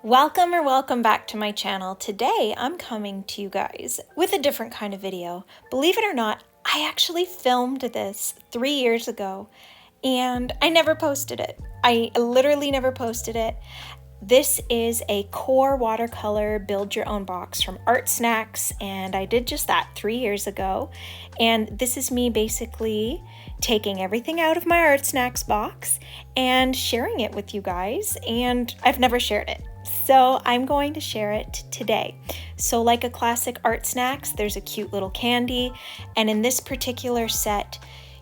Welcome back to my channel. Today I'm coming to you guys with a different kind of video. Believe it or not, I actually filmed this 3 years ago and I never posted it. I literally never posted it. This is a QOR watercolor build your own box from Art Snacks, and I did just that 3 years ago. And this is me basically taking everything out of my Art Snacks box and sharing it with you guys, and I've never shared it. So I'm going to share it today. So like a classic Art Snacks, there's a cute little candy, and in this particular set,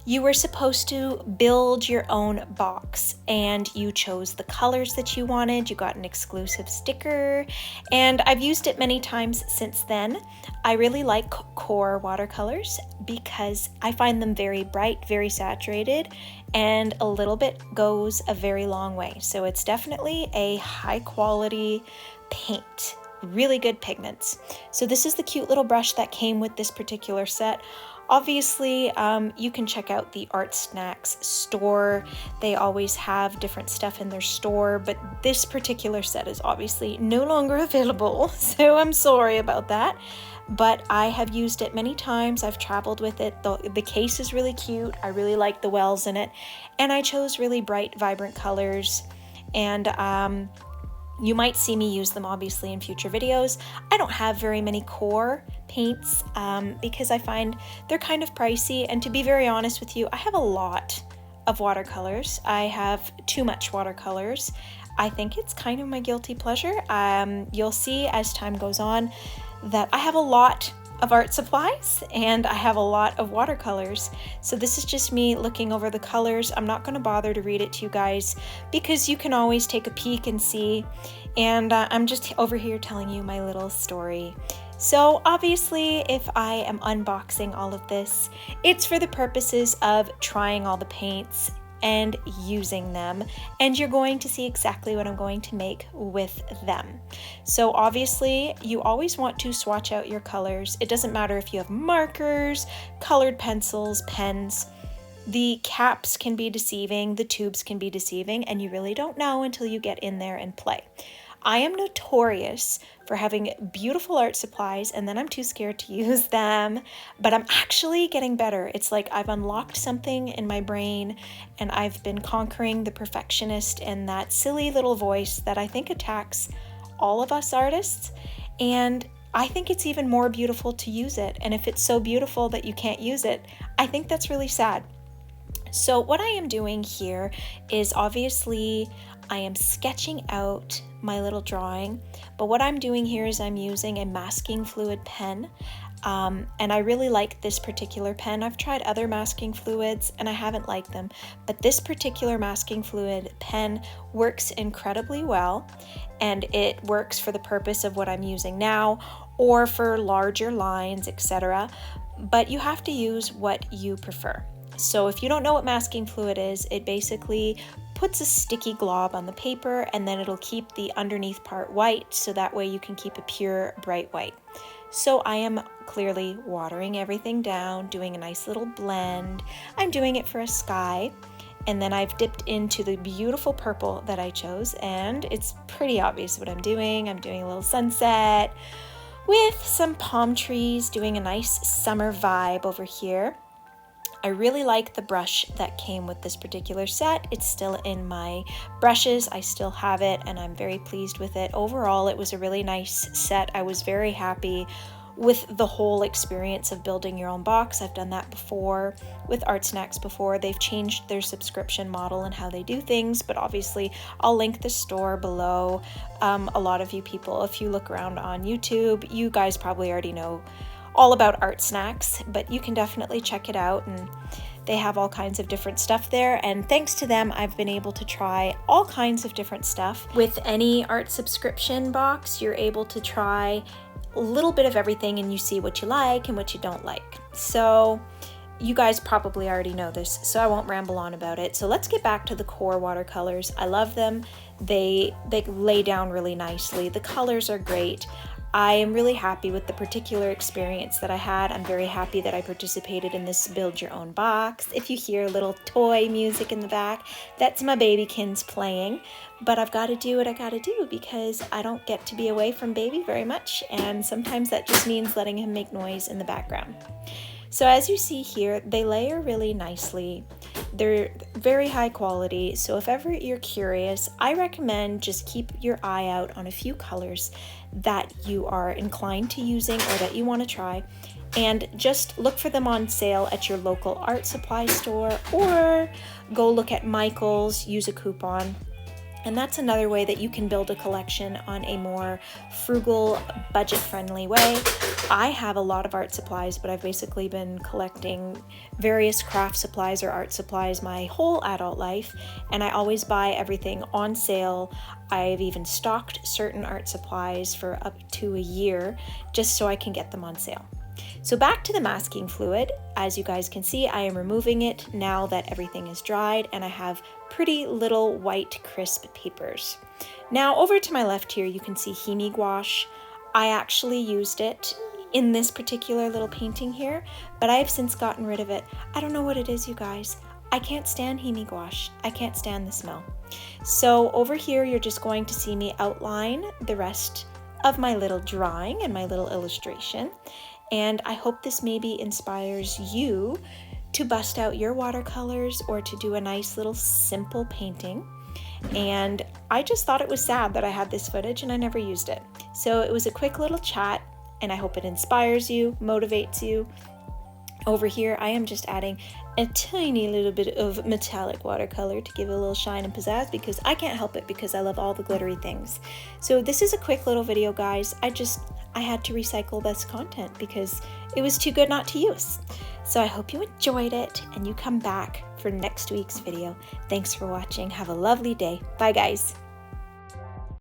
you were supposed to build your own box, and you chose the colors that you wanted. You got an exclusive sticker, and I've used it many times since then. I really like QOR watercolors because I find them very bright, very saturated, and a little bit goes a very long way. So it's definitely a high quality paint, really good pigments. So this is the cute little brush that came with this particular set. Obviously, you can check out the Art Snacks store. They always have different stuff in their store, but this particular set is obviously no longer available, so I'm sorry about that. But I have used it many times. I've traveled with it. The case is really cute. I really like the wells in it, and I chose really bright, vibrant colors, and you might see me use them obviously in future videos. I don't have very many QOR paints because I find they're kind of pricey, and to be very honest with you, I have a lot of watercolors. I have too much watercolors. I think it's kind of my guilty pleasure. You'll see as time goes on that I have a lot of art supplies and I have a lot of watercolors. So this is just me looking over the colors. I'm not going to bother to read it to you guys because you can always take a peek and see, and I'm just over here telling you my little story. So obviously, if I am unboxing all of this, it's for the purposes of trying all the paints and using them, and you're going to see exactly what I'm going to make with them. So obviously, you always want to swatch out your colors. It doesn't matter if you have markers, colored pencils, pens. The caps can be deceiving, the tubes can be deceiving, and you really don't know until you get in there and play. I am notorious for having beautiful art supplies and then I'm too scared to use them, but I'm actually getting better. It's like I've unlocked something in my brain and I've been conquering the perfectionist and that silly little voice that I think attacks all of us artists, and I think it's even more beautiful to use it. And if it's so beautiful that you can't use it, I think that's really sad. So what I am doing here is obviously I am sketching out my little drawing, but what I'm doing here is I'm using a masking fluid pen, and I really like this particular pen. I've tried other masking fluids and I haven't liked them, but this particular masking fluid pen works incredibly well, and it works for the purpose of what I'm using now or for larger lines, etc. But you have to use what you prefer. So if you don't know what masking fluid is, it basically puts a sticky glob on the paper and then it'll keep the underneath part white, so that way you can keep a pure bright white. So I am clearly watering everything down, doing a nice little blend. I'm doing it for a sky, and then I've dipped into the beautiful purple that I chose, and it's pretty obvious what I'm doing. I'm doing a little sunset with some palm trees, doing a nice summer vibe over here. I really like the brush that came with this particular set. It's still in my brushes. I still have it and I'm very pleased with it. Overall, it was a really nice set. I was very happy with the whole experience of building your own box. I've done that before with Art Snacks before. They've changed their subscription model and how they do things, but obviously I'll link the store below. A lot of you people, if you look around on YouTube, you guys probably already know all about Art Snacks, but you can definitely check it out, and they have all kinds of different stuff there, and thanks to them I've been able to try all kinds of different stuff. With any art subscription box, you're able to try a little bit of everything and you see what you like and what you don't like. So you guys probably already know this, so I won't ramble on about it. So let's get back to the QOR watercolors. I love them. They lay down really nicely. The colors are great. I am really happy with the particular experience that I had. I'm very happy that I participated in this build your own box. If you hear a little toy music in the back, that's my babykins playing. But I've got to do what I got to do because I don't get to be away from baby very much, and sometimes that just means letting him make noise in the background. So as you see here, they layer really nicely. They're very high quality, so if ever you're curious, I recommend just keep your eye out on a few colors that you are inclined to using or that you want to try, and just look for them on sale at your local art supply store, or go look at Michael's, use a coupon. And that's another way that you can build a collection on a more frugal, budget-friendly way. I have a lot of art supplies, but I've basically been collecting various craft supplies or art supplies my whole adult life, and I always buy everything on sale. I've even stocked certain art supplies for up to a year just so I can get them on sale. So back to the masking fluid. As you guys can see, I am removing it now that everything is dried and I have pretty little white crisp papers. Now over to my left here, you can see Himi gouache. I actually used it in this particular little painting here, but I have since gotten rid of it. I don't know what it is, you guys. I can't stand Himi gouache. I can't stand the smell. So over here, you're just going to see me outline the rest of my little drawing and my little illustration. And I hope this maybe inspires you to bust out your watercolors or to do a nice little simple painting. And I just thought it was sad that I had this footage and I never used it. So it was a quick little chat, and I hope it inspires you, motivates you. Over here, I am just adding a tiny little bit of metallic watercolor to give it a little shine and pizzazz, because I can't help it because I love all the glittery things. So this is a quick little video, guys. I had to recycle this content because it was too good not to use. So I hope you enjoyed it and you come back for next week's video. Thanks for watching. Have a lovely day. Bye, guys.